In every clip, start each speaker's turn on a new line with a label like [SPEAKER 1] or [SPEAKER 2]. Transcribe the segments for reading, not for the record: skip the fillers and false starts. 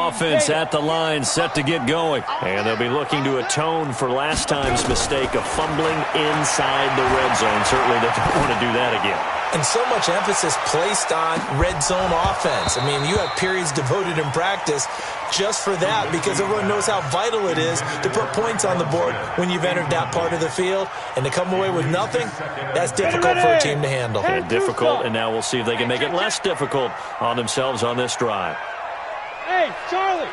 [SPEAKER 1] offense at the line, set to get going. And they'll be looking to atone for last time's mistake of fumbling inside the red zone. Certainly they don't want to do that again.
[SPEAKER 2] And so much emphasis placed on red zone offense. I mean, you have periods devoted in practice just for that because everyone knows how vital it is to put points on the board when you've entered that part of the field. And to come away with nothing, that's difficult for a team to handle.
[SPEAKER 1] And difficult, and now we'll see if they can make it less difficult on themselves on this drive.
[SPEAKER 3] Hey, Charlie!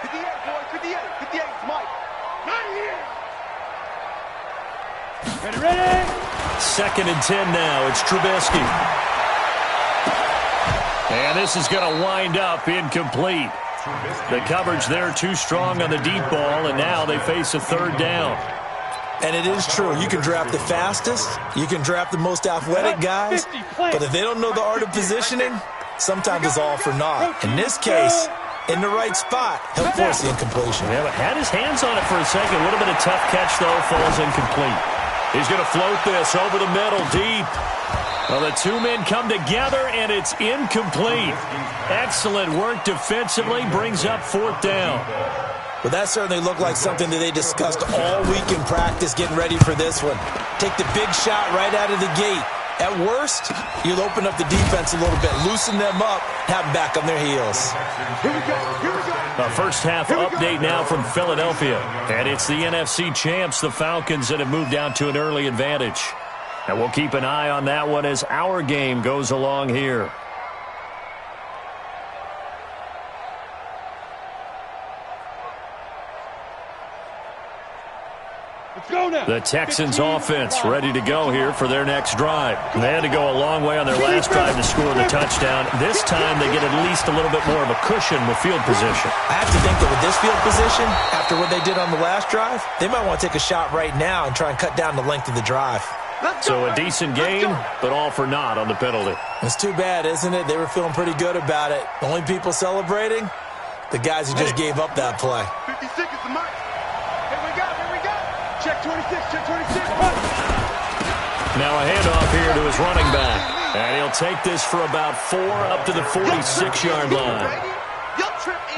[SPEAKER 3] 58, boy, 58, 58, Mike. Right here! Ready?
[SPEAKER 1] 2nd and 10 now. It's Trubisky. And this is going to wind up incomplete. The coverage there too strong on the deep ball, and now they face a 3rd down.
[SPEAKER 2] And it is true. You can draft the fastest. You can draft the most athletic guys. But if they don't know the art of positioning, sometimes it's all for naught. In this case, in the right spot, he'll force the incompletion.
[SPEAKER 1] Yeah, but had his hands on it for a second. Would have been a tough catch, though. Falls incomplete. He's going to float this over the middle, deep. Well, the two men come together, and it's incomplete. Excellent work defensively. Brings up 4th down.
[SPEAKER 2] Well, that certainly looked like something that they discussed all week in practice getting ready for this one. Take the big shot right out of the gate. At worst, you'll open up the defense a little bit, loosen them up, have them back on their heels.
[SPEAKER 3] Here we go, here we go.
[SPEAKER 1] A first half update now from Philadelphia. And it's the NFC champs, the Falcons, that have moved out to an early advantage. And we'll keep an eye on that one as our game goes along here. The Texans offense ready to go here for their next drive. They had to go a long way on their last drive to score the touchdown. This time they get at least a little bit more of a cushion with field position.
[SPEAKER 2] I have to think that with this field position, after what they did on the last drive, they might want to take a shot right now and try and cut down the length of the drive.
[SPEAKER 1] So a decent gain, but all for naught on the penalty.
[SPEAKER 2] It's too bad, isn't it? They were feeling pretty good about it. The only people celebrating, the guys who just gave up that play.
[SPEAKER 3] 56 is the mark. Here we go, here we go. Check 26, check 26.
[SPEAKER 1] Now a handoff here to his running back. And he'll take this for about 4 up to the 46-yard line.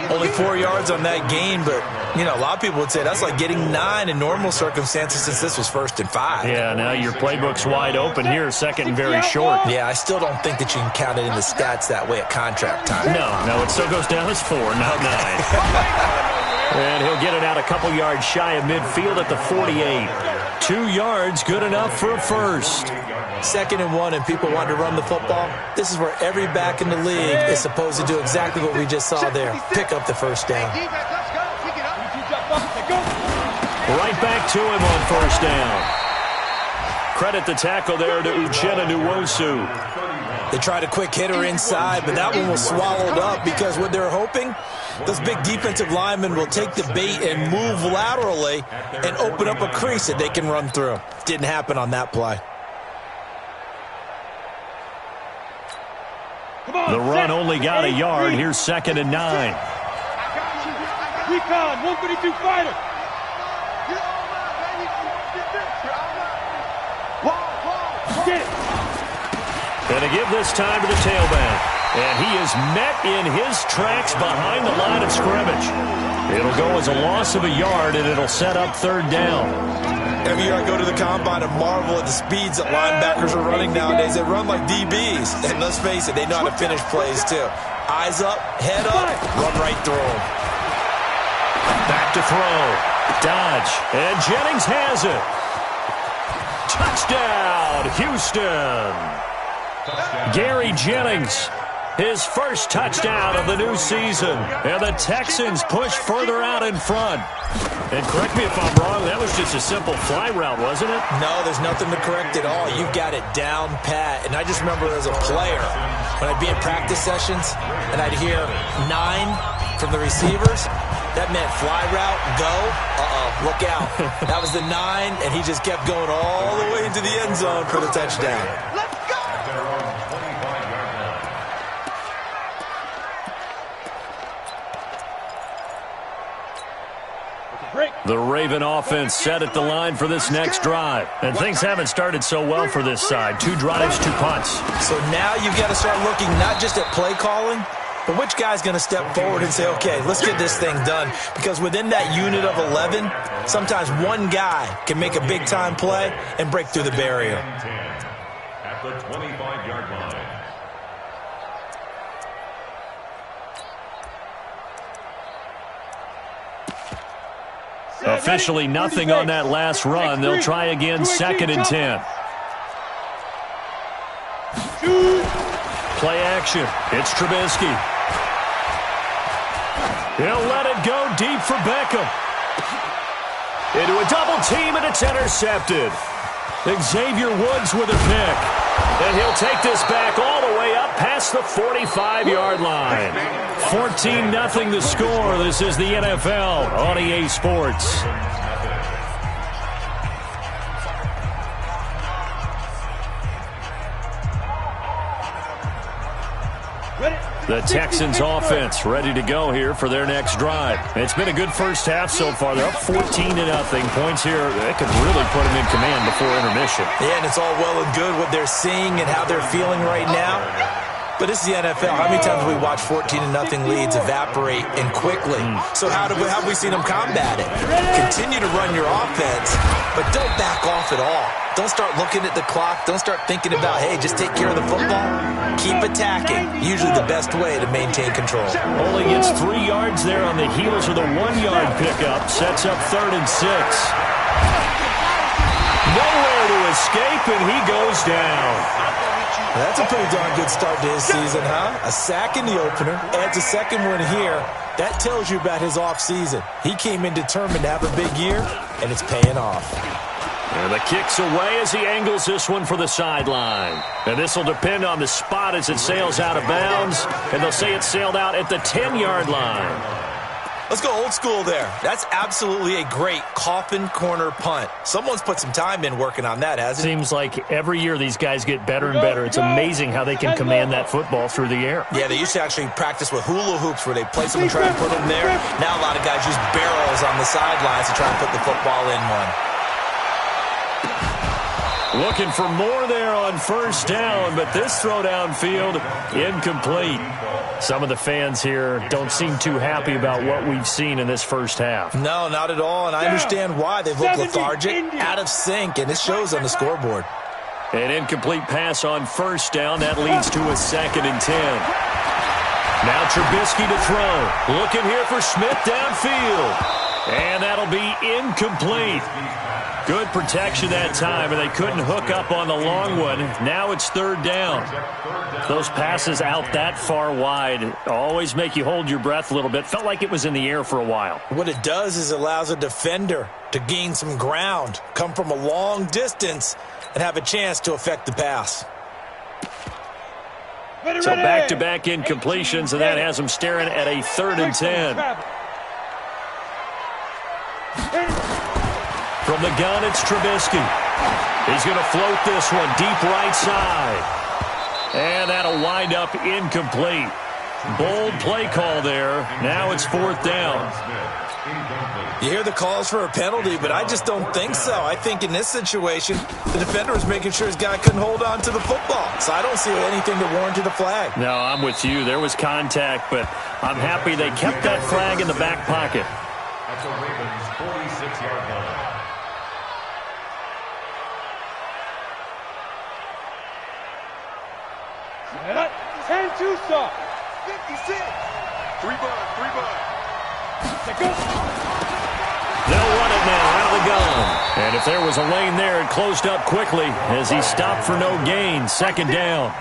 [SPEAKER 2] Only 4 yards on that gain, but, you know, a lot of people would say that's like getting 9 in normal circumstances since this was 1st and 5.
[SPEAKER 1] Yeah, now your playbook's wide open here, 2nd and very short.
[SPEAKER 2] Yeah, I still don't think that you can count it in the stats that way at contract time.
[SPEAKER 1] No, it still goes down as 4, not 9. And he'll get it out a couple yards shy of midfield at the 48. 2 yards, good enough for a first.
[SPEAKER 2] 2nd and 1, and people want to run the football. This is where every back in the league is supposed to do exactly what we just saw there. Pick up the first down.
[SPEAKER 1] Right back to him on first down. Credit the tackle there to Uchenna Nwosu.
[SPEAKER 2] They tried a quick hitter inside, but that one was swallowed up because what they're hoping, those big defensive linemen will take the bait and move laterally and open up a crease that they can run through. Didn't happen on that play.
[SPEAKER 1] The run only got a yard. Here's 2nd and 9.
[SPEAKER 3] Recon, 152 fighter.
[SPEAKER 1] And to give this time to the tailback. And he is met in his tracks behind the line of scrimmage. It'll go as a loss of a yard, and it'll set up 3rd down.
[SPEAKER 2] Every year I go to the combine and marvel at the speeds that linebackers are running nowadays. They run like DBs. And let's face it, they know how to finish plays too. Eyes up, head up, run right through them.
[SPEAKER 1] Back to throw. Dodge. And Jennings has it. Touchdown, Houston. Gary Jennings, his first touchdown of the new season. And the Texans push further out in front. And correct me if I'm wrong, that was just a simple fly route, wasn't it?
[SPEAKER 2] No, there's nothing to correct at all. You've got it down pat. And I just remember as a player, when I'd be in practice sessions and I'd hear 9 from the receivers, that meant fly route, go, look out. That was the 9, and he just kept going all the way into the end zone for the touchdown.
[SPEAKER 1] The Raven offense set at the line for this next drive. And things haven't started so well for this side. 2 drives, 2 punts.
[SPEAKER 2] So now you've got to start looking not just at play calling, But which guy's going to step forward and say, okay, let's get this thing done? Because within that unit of 11, sometimes one guy can make a big-time play and break through the barrier.
[SPEAKER 4] At the 25-yard line.
[SPEAKER 1] Officially nothing on that last run. They'll try again, 2nd and 10. Play action. It's Trubisky. He'll let it go deep for Beckham. Into a double team, and it's intercepted. Xavier Woods with a pick. And he'll take this back all the way up past the 45-yard line. 14-0 the score. This is the NFL on EA Sports. The Texans offense ready to go here for their next drive. It's been a good first half so far. They're up 14-0. Points here, that could really put them in command before intermission.
[SPEAKER 2] Yeah, and it's all well and good what they're seeing and how they're feeling right now. But this is the NFL. How many times have we watched 14-0 leads evaporate and quickly? So how have we seen them combat it? Continue to run your offense, but don't back off at all. Don't start looking at the clock. Don't start thinking about, hey, just take care of the football. Keep attacking. Usually the best way to maintain control.
[SPEAKER 1] Only gets 3 yards there on the heels of the 1-yard pickup. Sets up 3rd and 6. Nowhere to escape, and he goes down.
[SPEAKER 2] That's a pretty darn good start to his season, huh? A sack in the opener, adds a second one here. That tells you about his offseason. He came in determined to have a big year, and it's paying off.
[SPEAKER 1] And the kick's away as he angles this one for the sideline. And this will depend on the spot as it sails out of bounds. And they'll say it sailed out at the 10-yard line.
[SPEAKER 2] Let's go old school there. That's absolutely a great coffin corner punt. Someone's put some time in working on that, hasn't it?
[SPEAKER 1] Seems like every year these guys get better and better. It's amazing how they can command that football through the air.
[SPEAKER 2] Yeah, they used to actually practice with hula hoops where they place them and try and put them there. Now a lot of guys use barrels on the sidelines to try and put the football in one.
[SPEAKER 1] Looking for more there on first down, but this throw downfield, incomplete. Some of the fans here don't seem too happy about what we've seen in this first half.
[SPEAKER 2] No, not at all, and I understand why. They've looked lethargic, out of sync, and it shows on the scoreboard.
[SPEAKER 1] An incomplete pass on first down. That leads to a 2nd and 10. Now Trubisky to throw. Looking here for Smith downfield. And that'll be incomplete. Good protection that time, and they couldn't hook up on the long one. Now it's 3rd down. Those passes out that far wide always make you hold your breath a little bit. Felt like it was in the air for a while.
[SPEAKER 2] What it does is it allows a defender to gain some ground, come from a long distance, and have a chance to affect the pass.
[SPEAKER 1] So back-to-back incompletions, and that has them staring at a 3rd and 10. From the gun, it's Trubisky. He's going to float this one deep right side. And that'll wind up incomplete. Bold play call there. Now it's 4th down.
[SPEAKER 2] You hear the calls for a penalty, but I just don't think so. I think in this situation, the defender was making sure his guy couldn't hold on to the football. So I don't see anything that warranted a flag.
[SPEAKER 1] No, I'm with you. There was contact, but I'm happy they kept that flag in the back pocket.
[SPEAKER 4] At the Ravens' 46-yard line.
[SPEAKER 3] And Tucson. 56. 3 bud.
[SPEAKER 1] They'll run it now out of the gun. And if there was a lane there, it closed up quickly as he stopped for no gain. 2nd down.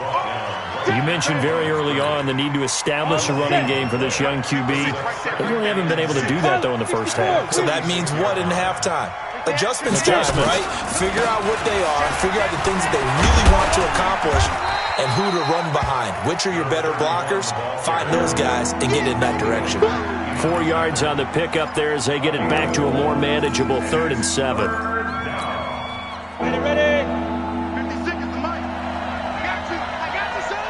[SPEAKER 1] You mentioned very early on the need to establish a running game for this young QB. They really haven't been able to do that, though, in the first half.
[SPEAKER 2] So that means what in halftime? Adjustments time, right? Figure out what they are, figure out the things that they really want to accomplish, and who to run behind. Which are your better blockers? Find those guys and get in that direction.
[SPEAKER 1] 4 yards on the pickup there as they get it back to a more manageable 3rd and 7.
[SPEAKER 3] Ready. 56 is the mic. I got you, son.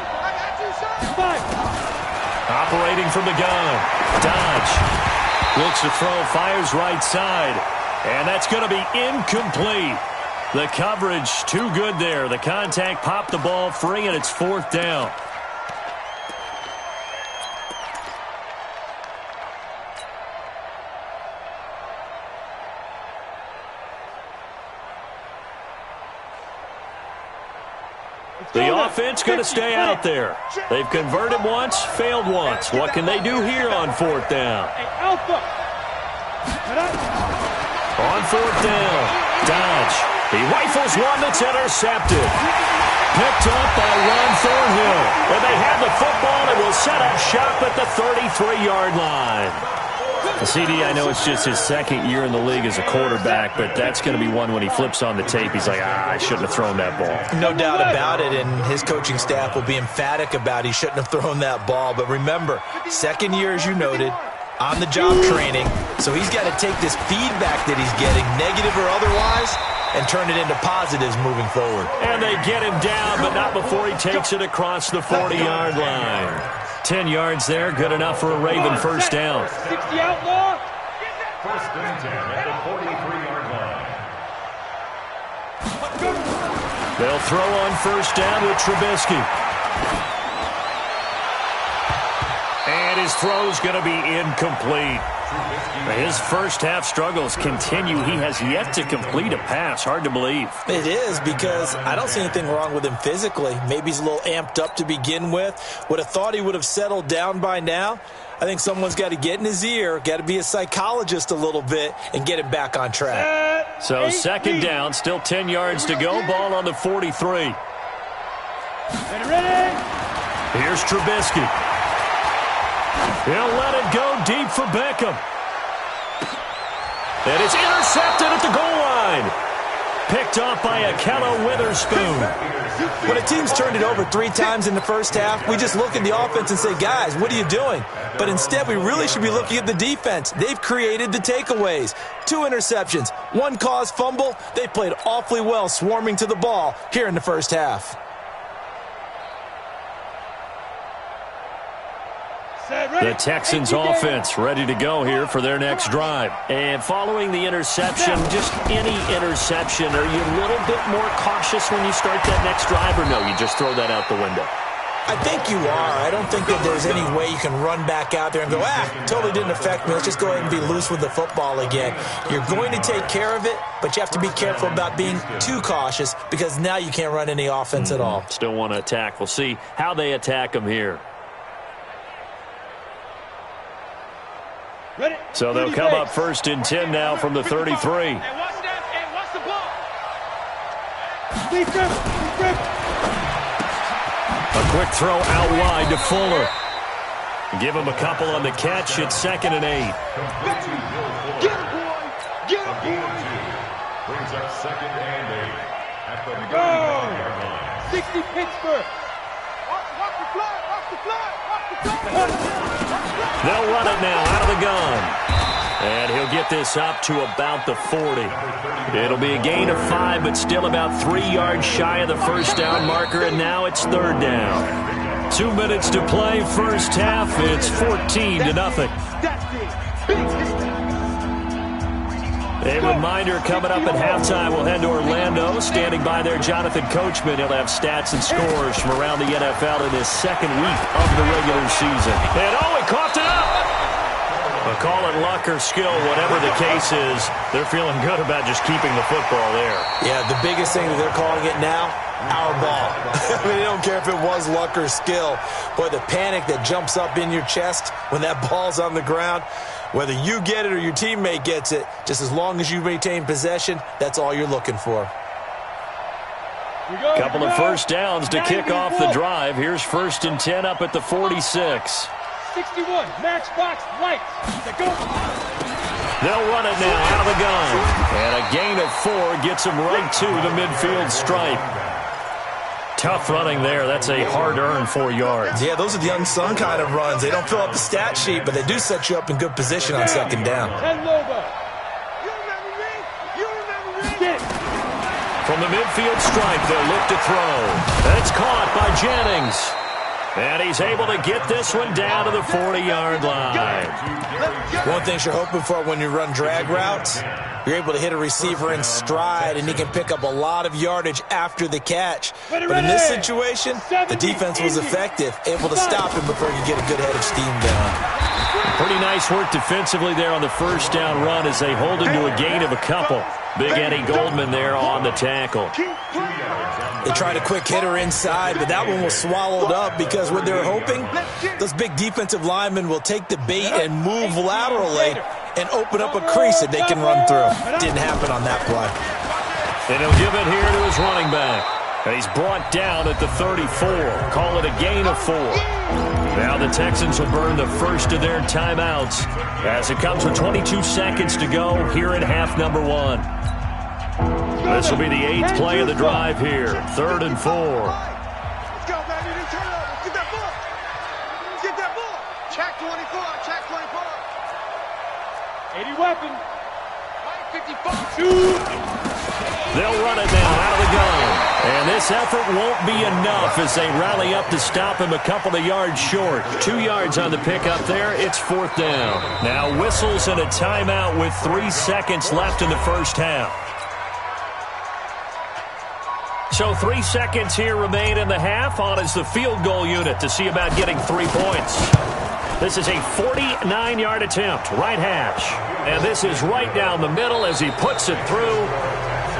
[SPEAKER 1] Operating from the gun. Dodge. Looks to throw, fires right side. And that's going to be incomplete. The coverage too good there. The contact popped the ball free, and it's 4th down. The offense going to stay out there. They've converted once, failed once. What can they do here on fourth down? On fourth down, Dodge. He rifles one that's intercepted. Picked up by Ron Thornhill. And they have the football and will set up shop at the 33-yard line. The CD, I know it's just his second year in the league as a quarterback, but that's going to be one when he flips on the tape. He's like, I shouldn't have thrown that ball.
[SPEAKER 2] No doubt about it, and his coaching staff will be emphatic about he shouldn't have thrown that ball. But remember, second year, as you noted, on-the-job training, so he's got to take this feedback that he's getting, negative or otherwise, and turn it into positives moving forward.
[SPEAKER 1] And they get him down, but not before he takes it across the 40-yard line. 10 yards there, good enough for a Raven first down.
[SPEAKER 3] 60 outlaw.
[SPEAKER 4] First and 10 at the 43-yard line.
[SPEAKER 1] They'll throw on first down with Trubisky. And his throw's going to be incomplete. His first half struggles continue. He has yet to complete a pass. Hard to believe.
[SPEAKER 2] It is, because I don't see anything wrong with him physically. Maybe he's a little amped up to begin with. Would have thought he would have settled down by now. I think someone's got to get in his ear, got to be a psychologist a little bit, and get him back on track.
[SPEAKER 1] So second down, still 10 yards to go. Ball on the 43. Here's Trubisky. He'll let it go deep for Beckham. And it's intercepted at the goal line. Picked off by Akello Witherspoon.
[SPEAKER 2] When a team's turned it over 3 times in the first half, we just look at the offense and say, guys, what are you doing? But instead, we really should be looking at the defense. They've created the takeaways. 2 interceptions, 1 caused fumble. They played awfully well swarming to the ball here in the first half.
[SPEAKER 1] The Texans offense ready to go here for their next drive. And following the interception, just any interception, are you a little bit more cautious when you start that next drive, or no, you just throw that out the window?
[SPEAKER 2] I think you are. I don't think that there's any way you can run back out there and go, totally didn't affect me. Let's just go ahead and be loose with the football again. You're going to take care of it, but you have to be careful about being too cautious, because now you can't run any offense at all.
[SPEAKER 1] Still want to attack. We'll see how they attack them here. So they'll come up first and 10 now from the 33.
[SPEAKER 3] Hey, watch the ball.
[SPEAKER 1] A quick throw out wide to Fuller. Give him a couple on the catch. It's 2nd and 8.
[SPEAKER 3] Get him, boy. Get him, boy.
[SPEAKER 4] Brings up 2nd and 8 at the
[SPEAKER 3] 35-yard line. 60 Pittsburgh. Watch the flag.
[SPEAKER 1] They'll run it now out of the gun. And he'll get this up to about the 40. It'll be a gain of 5, but still about 3 yards shy of the first down marker, and now it's 3rd down. 2 minutes to play, first half. It's 14-0. A reminder, coming up at halftime, we'll head to Orlando. Standing by there, Jonathan Coachman. He'll have stats and scores from around the NFL in his 2nd week of the regular season. And he coughed it up! But call it luck or skill, whatever the case is, they're feeling good about just keeping the football there.
[SPEAKER 2] Yeah, the biggest thing that they're calling it now, our ball. I mean, they don't care if it was luck or skill. Boy, the panic that jumps up in your chest when that ball's on the ground, whether you get it or your teammate gets it, just as long as you maintain possession, that's all you're looking for.
[SPEAKER 1] Couple of first downs to kick off the drive. Here's 1st and 10 up at the 46.
[SPEAKER 3] 61, matchbox lights.
[SPEAKER 1] They'll run it now out of the gun. And a gain of 4 gets them right to the midfield stripe. Tough running there. That's a hard-earned 4 yards.
[SPEAKER 2] Yeah, those are the unsung kind of runs. They don't fill up the stat sheet, but they do set you up in good position on 2nd down.
[SPEAKER 1] From the midfield stripe, they'll look to throw. It's caught by Jennings. And he's able to get this one down to the 40-yard line.
[SPEAKER 2] One thing you're hoping for when you run drag routes, you're able to hit a receiver in stride, and he can pick up a lot of yardage after the catch. But in this situation, the defense was effective, able to stop him before he could get a good head of steam going.
[SPEAKER 1] Pretty nice work defensively there on the first down run as they hold him to a gain of a couple. Big Eddie Goldman there on the tackle.
[SPEAKER 2] They tried a quick hitter inside, but that one was swallowed up because what they're hoping, those big defensive linemen will take the bait and move laterally and open up a crease that they can run through. Didn't happen on that play.
[SPEAKER 1] And he'll give it here to his running back. And he's brought down at the 34. Call it a gain of 4. Now the Texans will burn the first of their timeouts as it comes with 22 seconds to go here at half number 1. This will be the 8th play of the drive here. 3rd and 4.
[SPEAKER 3] Let's go, baby. Let's turn it over. Get that ball. Get that ball. Check 24. Check 24. 80 weapon. 55.
[SPEAKER 1] They'll run it now out of the gun. And this effort won't be enough as they rally up to stop him a couple of yards short. 2 yards on the pickup there. It's 4th down. Now whistles and a timeout with 3 seconds left in the first half. So 3 seconds here remain in the half. On is the field goal unit to see about getting 3 points. This is a 49-yard attempt, right hash. And this is right down the middle as he puts it through.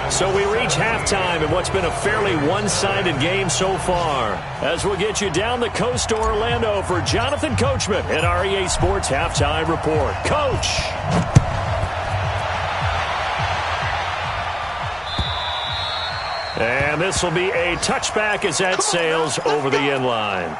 [SPEAKER 1] So we reach halftime in what's been a fairly one-sided game so far. As we'll get you down the coast to Orlando for Jonathan Coachman at our EA Sports Halftime Report. Coach! And this will be a touchback as that sails over the end line.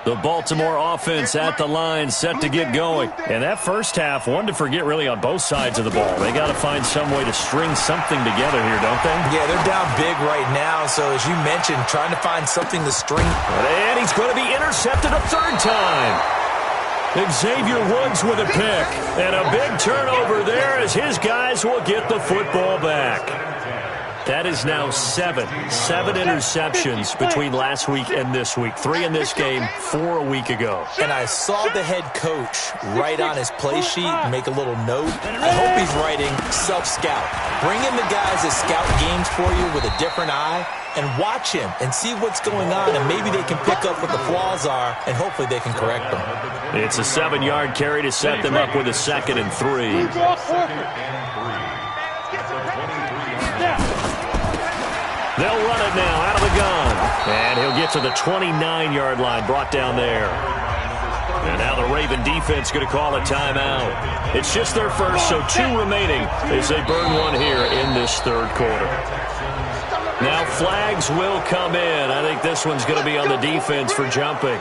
[SPEAKER 1] The Baltimore offense at the line, set to get going. And that first half, one to forget really on both sides of the ball. They got to find some way to string something together here, don't they?
[SPEAKER 2] Yeah, they're down big right now. So as you mentioned, trying to find something to string.
[SPEAKER 1] And he's going to be intercepted a 3rd time. Xavier Woods with a pick. And a big turnover there as his guys will get the football back. That is now 7 interceptions between last week and this week. 3 in this game, 4 a week ago.
[SPEAKER 2] And I saw the head coach write on his play sheet, make a little note. I hope he's writing self-scout. Bring in the guys that scout games for you with a different eye and watch him and see what's going on, and maybe they can pick up what the flaws are, and hopefully they can correct them.
[SPEAKER 1] It's a 7-yard carry to set them up with a 2nd and 3. They'll run it now out of the gun. And he'll get to the 29-yard line, brought down there. And now the Raven defense going to call a timeout. It's just their first, so 2 remaining as they burn one here in this 3rd quarter. Now flags will come in. I think this one's going to be on the defense for jumping.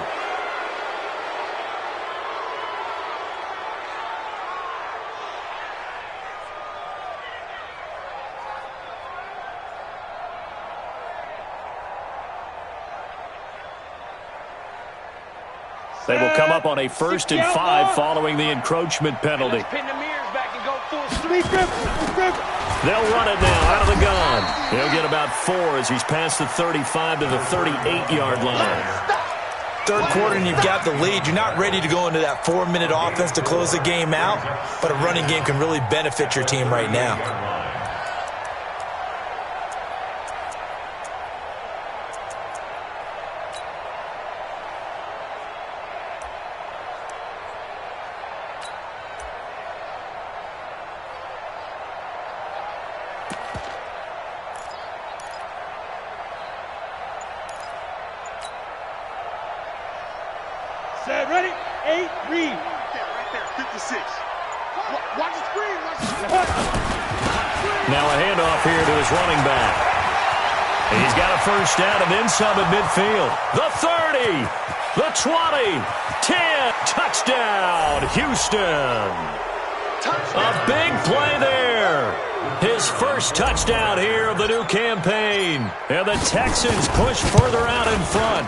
[SPEAKER 1] They will come up on a 1st and 5 following the encroachment penalty. They'll run it now out of the gun. He'll get about 4 as he's past the 35 to the 38-yard line.
[SPEAKER 2] 3rd quarter and you've got the lead. You're not ready to go into that 4-minute offense to close the game out, but a running game can really benefit your team right now.
[SPEAKER 3] Ready? 8, read. Right there, 56. Watch the screen.
[SPEAKER 1] Now a handoff here to his running back. He's got a 1st down and then some at midfield. The 30, the 20, 10, touchdown, Houston. A big play there. His 1st touchdown here of the new campaign. And the Texans push further out in front.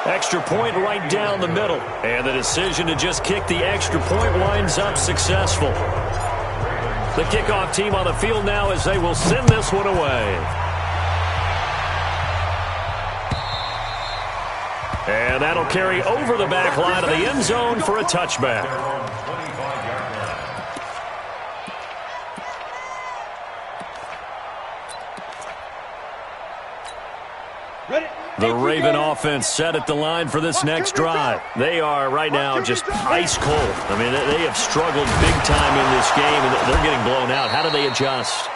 [SPEAKER 1] Extra point right down the middle. And the decision to just kick the extra point winds up successful. The kickoff team on the field now as they will send this one away. And that'll carry over the back line of the end zone for a touchback. The Raven offense set at the line for this next drive. They are right now just ice cold. I mean, they have struggled big time in this game, and they're getting blown out. How do they adjust?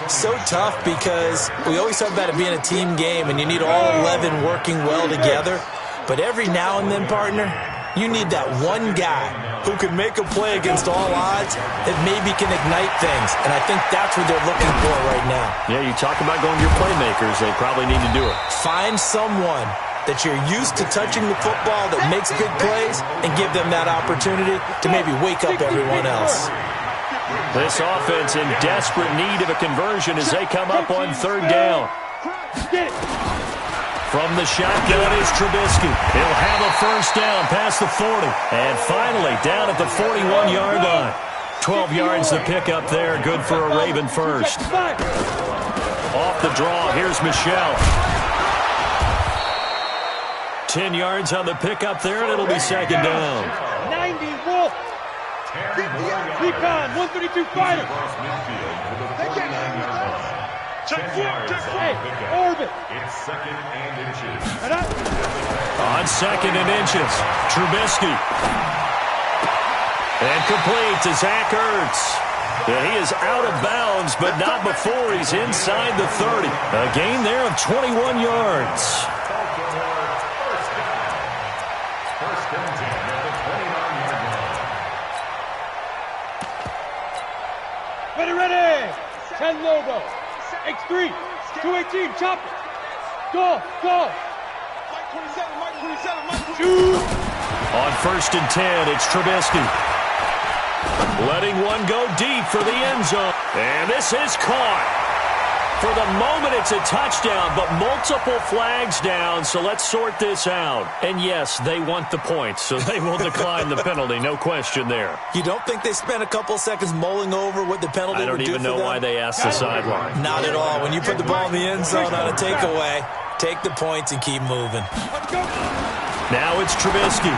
[SPEAKER 2] So tough because we always talk about it being a team game, and you need all 11 working well together. But every now and then, partner, you need that one guy who can make a play against all odds that maybe can ignite things. And I think that's what they're looking for right now.
[SPEAKER 1] Yeah, you talk about going to your playmakers. They probably need to do it.
[SPEAKER 2] Find someone that you're used to touching the football that makes big plays and give them that opportunity to maybe wake up everyone else.
[SPEAKER 1] This offense in desperate need of a conversion as they come up on third down. From the shotgun is Trubisky. He'll have a first down past the 40. And finally, down at the 41-yard line. 12 yards to pick up there. Good for a Raven first. Off the draw, here's Michelle. 10 yards on the pickup there, and it'll be second down.
[SPEAKER 3] 90, Wolf. 3-pound, 132 fighter. Hey, Orbit.
[SPEAKER 4] It's second and inches.
[SPEAKER 1] On second and inches, Trubisky. And complete to Zach Ertz. Yeah, he is out of bounds, but not before he's inside the 30. A gain there of 21 yards.
[SPEAKER 4] First and 10 at the 29-yard line.
[SPEAKER 3] Ready. 10 logo. X3. 218. Chop it. Go. Mike 27. Shoot.
[SPEAKER 1] On first and 10, it's Trubisky. Letting one go deep for the end zone. And this is caught. For the moment, it's a touchdown, but multiple flags down, so let's sort this out. And yes, they want the points, so they will decline the penalty, no question there.
[SPEAKER 2] You don't think they spent a couple seconds mulling over what the penalty would do for them?
[SPEAKER 1] I don't even know why they asked the sideline.
[SPEAKER 2] Not at all. When you put the ball in the end zone on a takeaway, take the points and keep moving.
[SPEAKER 1] Now it's Trubisky.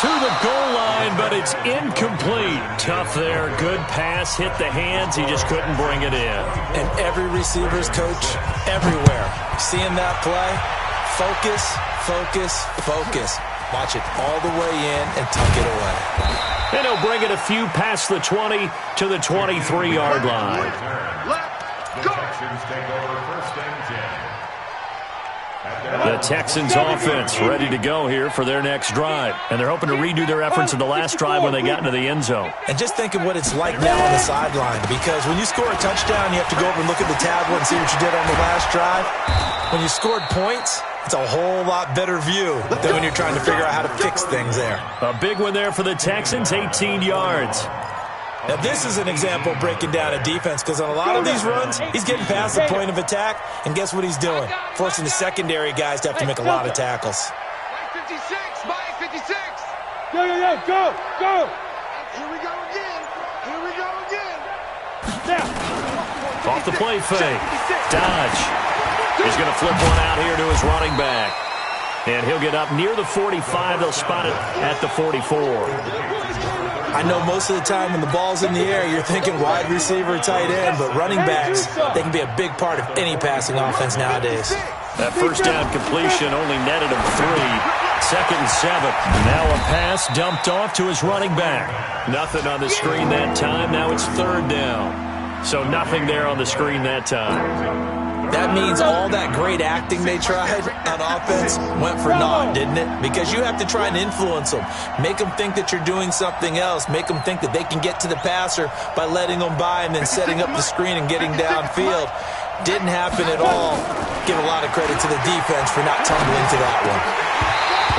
[SPEAKER 1] To the goal line, but it's incomplete. Tough there. Good pass. Hit the hands. He just couldn't bring it in.
[SPEAKER 2] And every receiver's coach everywhere. Seeing that play, focus. Watch it all the way in and tuck it away.
[SPEAKER 1] And he'll bring it a few past the 20 to the 23-yard line.
[SPEAKER 4] The Texans take over first and 10.
[SPEAKER 1] The Texans offense ready to go here for their next drive. And they're hoping to redo their efforts in the last drive when they got into the end zone.
[SPEAKER 2] And just think of what it's like now on the sideline. Because when you score a touchdown, you have to go over and look at the tablet and see what you did on the last drive. When you scored points, it's a whole lot better view than when you're trying to figure out how to fix things there.
[SPEAKER 1] A big one there for the Texans, 18 yards.
[SPEAKER 2] Now, this is an example of breaking down a defense because on a lot of these runs, he's getting past the point of attack, and guess what he's doing? Forcing the secondary guys to have to make a lot of tackles.
[SPEAKER 3] Mike 56. Go. Here we go again. Now.
[SPEAKER 1] Off the play fake. Dodge. He's going to flip one out here to his running back. And he'll get up near the 45. They'll spot it at the 44.
[SPEAKER 2] I know most of the time when the ball's in the air, you're thinking wide receiver, tight end, but running backs, they can be a big part of any passing offense nowadays.
[SPEAKER 1] That first down completion only netted him 3. Second and 7. Now a pass dumped off to his running back. Nothing on the screen that time. Now it's third down. So nothing there on the screen that time.
[SPEAKER 2] That means all that great acting they tried on offense went for naught, didn't it? Because you have to try and influence them. Make them think that you're doing something else. Make them think that they can get to the passer by letting them by and then setting up the screen and getting downfield. Didn't happen at all. Give a lot of credit to the defense for not tumbling to that one.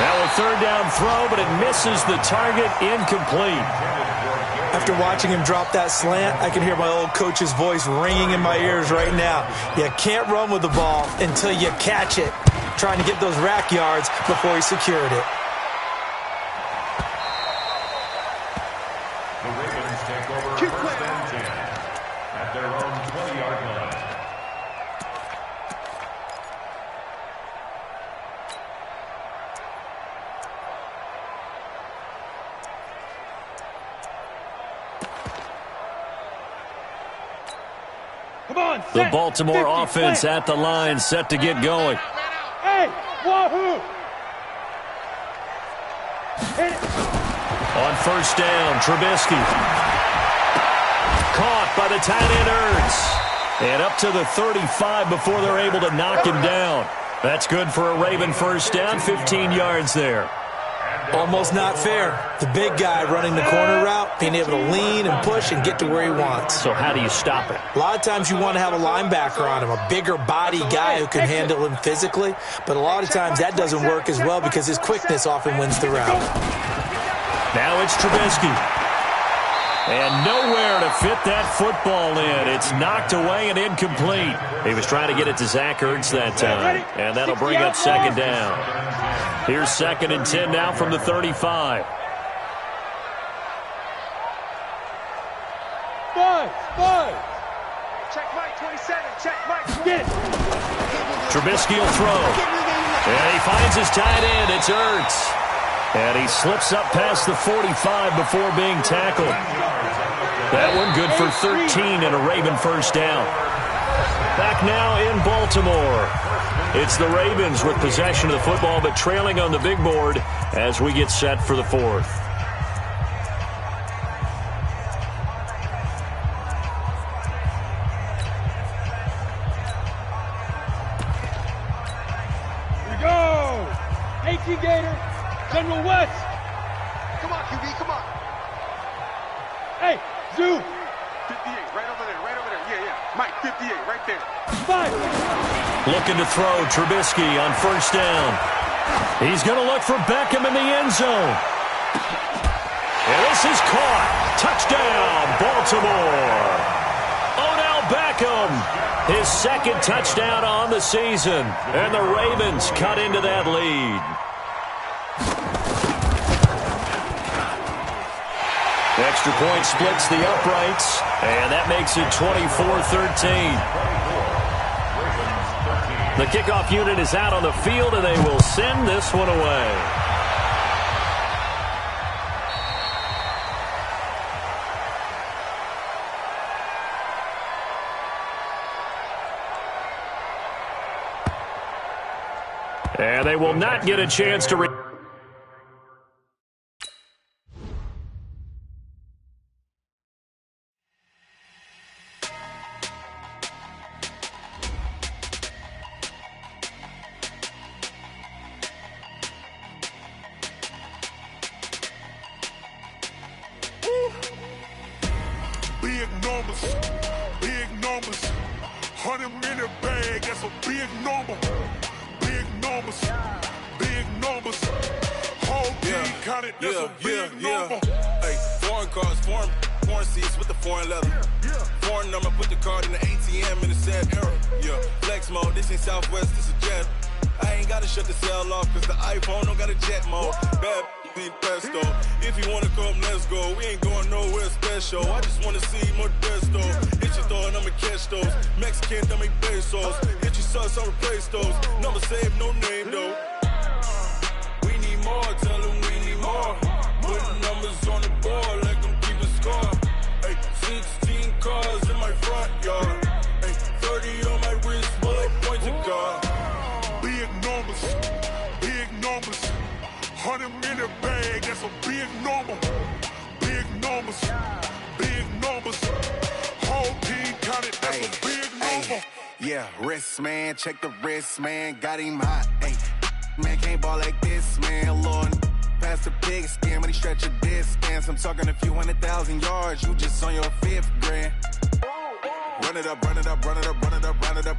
[SPEAKER 1] Now a third down throw, but it misses the target, incomplete.
[SPEAKER 2] After watching him drop that slant, I can hear my old coach's voice ringing in my ears right now. You can't run with the ball until you catch it. Trying to get those rack yards before he secured it.
[SPEAKER 4] The Ravens take over first and 10 at their own 20-yard line.
[SPEAKER 1] The Baltimore offense at the line, set to get going.
[SPEAKER 3] Hey, wahoo! Hit it.
[SPEAKER 1] On first down, Trubisky. Caught by the tight end, Ertz. And up to the 35 before they're able to knock him down. That's good for a Raven first down, 15 yards there.
[SPEAKER 2] Almost not fair. The big guy running the corner route, being able to lean and push and get to where he wants.
[SPEAKER 1] So how do you stop it?
[SPEAKER 2] A lot of times you want to have a linebacker on him, a bigger body guy who can handle him physically. But a lot of times that doesn't work as well because his quickness often wins the route.
[SPEAKER 1] Now it's Trubisky. And nowhere to fit that football in. It's knocked away and incomplete. He was trying to get it to Zach Ertz that time. And that'll bring up second down. Here's 2nd and 10 now from the 35.
[SPEAKER 3] Five. Check Mike, 27. Check Mike. Get it.
[SPEAKER 1] Trubisky will throw. And he finds his tight end. It's Ertz. And he slips up past the 45 before being tackled. That one good for 13 and a Raven first down. Back now in Baltimore. It's the Ravens with possession of the football, but trailing on the big board as we get set for the 4th.
[SPEAKER 3] Here we go. 18 Gator. General West.
[SPEAKER 5] Come on, QB, come on.
[SPEAKER 3] Hey, Zoo.
[SPEAKER 5] 58, right over there. Yeah. Mike, 58, right there.
[SPEAKER 3] 5.
[SPEAKER 1] Looking to throw, Trubisky on first down. He's going to look for Beckham in the end zone. And this is caught. Touchdown, Baltimore. Odell Beckham, his 2nd touchdown on the season. And the Ravens cut into that lead. Extra point splits the uprights, and that makes it 24-13. The kickoff unit is out on the field, and they will send this one away. And they will not get a chance to...
[SPEAKER 6] Big numbers, 100-minute bag, that's a big number. Big numbers, whole team counted, that's a big number.
[SPEAKER 7] Hey, foreign cars, foreign seats with the foreign leather. Foreign number, put the card in the ATM in the sad era. Yeah, flex mode, this ain't Southwest, this is Jet. I ain't gotta shut the cell off, cause the iPhone don't got a jet mode. Bad need pesto. If you wanna come, let's go. We ain't going nowhere special. I just wanna see more Modesto. Hit your throw and I'ma catch those. Mexican, dummy pesos. Hit your sauce, I'll replace those. Number saved, no name though. We need more, tell them we need more. Put numbers on the board, let them keep a score. Hey, 16 cars in my front yard. Hey, 30 on my wrist, bullet point to God.
[SPEAKER 6] Big numbers, 100-minute bag, that's a big number. Big numbers, whole team counted, that's a big number.
[SPEAKER 8] Yeah, wrist man, check the wrist man, got him hot. Ay, man can't ball like this, man. Lord, past the big skin, when he stretch a distance. I'm talking a few 100,000 yards, you just on your 5th grand. Run it up,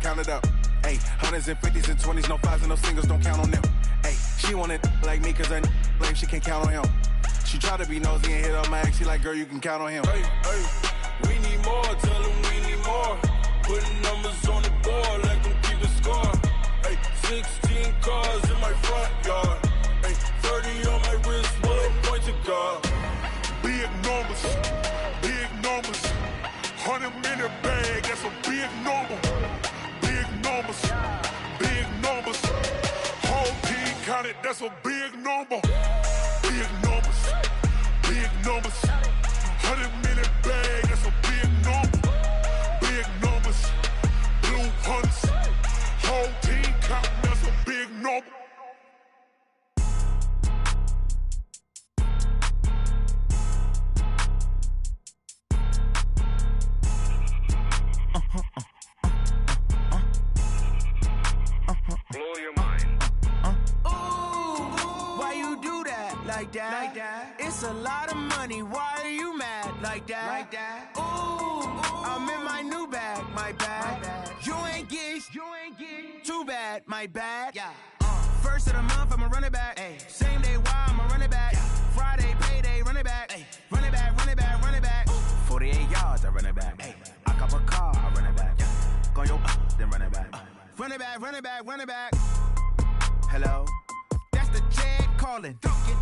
[SPEAKER 8] count it up. Ay, hundreds and 50s and 20s, no 5s and no singles, don't count on them. Ay, she want it like me, cause her lame, she can't count on him. She try to be nosy and hit on my ex, she like, girl, you can count on him.
[SPEAKER 7] Hey, we need more, tell them we need more. Putting numbers on the board, let them keep the score. Hey, 16 cars in my front yard. Hey, 30 on my wrist, bullet point to God.
[SPEAKER 6] Big numbers, 100-minute bag, that's a big number. Big numbers, whole team counted, that's a big number. Big numbers, 100-minute bag, that's a big number. Big numbers, blue hunts, whole team counting, that's a big number.
[SPEAKER 8] that. It's a lot of money, why are you mad like that? Ooh, I'm in my new bag, my bad. You ain't get too bad, my bad. First of the month, I'ma run it back. Same day, why I'ma run it back. Friday, payday, run it back. Run it back, run it back, run it back. 48 yards, I run it back. I cop a car, I run it back. Go your then run it back. Run it back, run it back, run it back. Hello, that's the jag calling.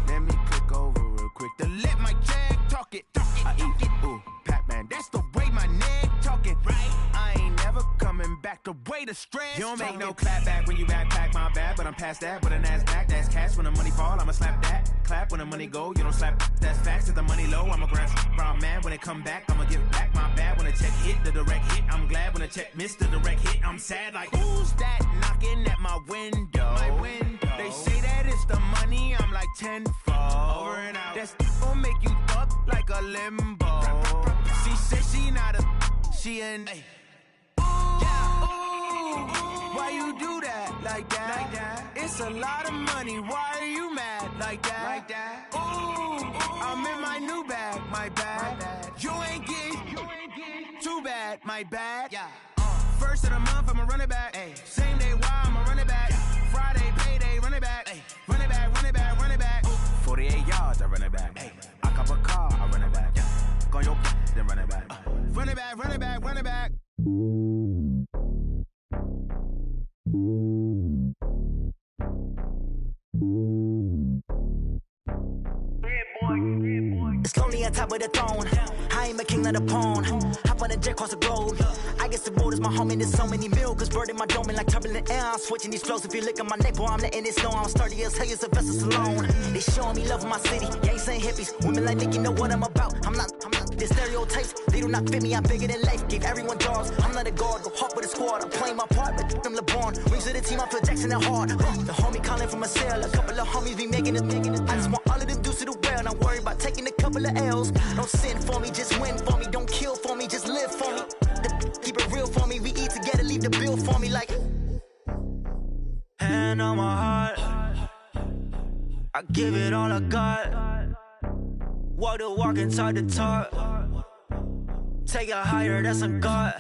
[SPEAKER 8] Let me click over real quick to let my jag talk it. I eat it, ooh, Pac-Man. That's the way my neck talking. Right, I ain't never coming back. The way the stress. You don't make no clap back when you backpack, my bad. But I'm past that with a NASDAQ. That's cash when the money fall. I'ma slap that. Clap when the money go. You don't slap. That's facts. If the money low, I'ma grab. Brown man when it come back, I'ma give back my bad. When the check hit, the direct hit. I'm glad when the check missed the direct hit. I'm sad like who's that knocking at my window? My window. They say that it's the money. I'm like tenfold. Over and out. That's gon' make you up like a limbo. She said she not a. She an. Why you do that like that? It's a lot of money. Why are you mad like that? Ooh, I'm in my new bag, my bad. You ain't get too bad, my bad. First of the month, I'ma run it back. Same day, why I'ma run it back. Friday, payday, run it back. Run it back, run it back, run it back. 48 yards, I run it back. I cop a car, I run it back. Go your then run it back. Run it back, run it back, run it back.
[SPEAKER 9] It's lonely on top of the throne. I ain't a king, not a pawn. Hop on a jet across the globe. I guess the road is my home and there's so many milkers burning my dome like turbulent air. I'm switching these flows. If you look at my neck, boy, I'm letting it snow. I'm sturdy as hell, Sylvester Stallone. They showing me love in my city. Yeah, ain't saying hippies. Women like me, you know what I'm about. I'm not the stereotypes. They do not fit me. I'm bigger than life. Gave everyone dogs. I'm not a guard. Go hard with a squad. I'm playing my part, but them LeBron. Rings to the team. I feel Jackson and hard. The homie calling from a cell. A couple of homies be making it. I just want all of them dudes to do well. Not worry about taking a couple of L's. Don't sin for me, just win for me. Don't kill for me, just live for me. Keep it real for me. We eat together, leave the bill for me like. Hand on my heart, I give it all I got. Walk the walk and talk the talk. Take it higher, that's a God.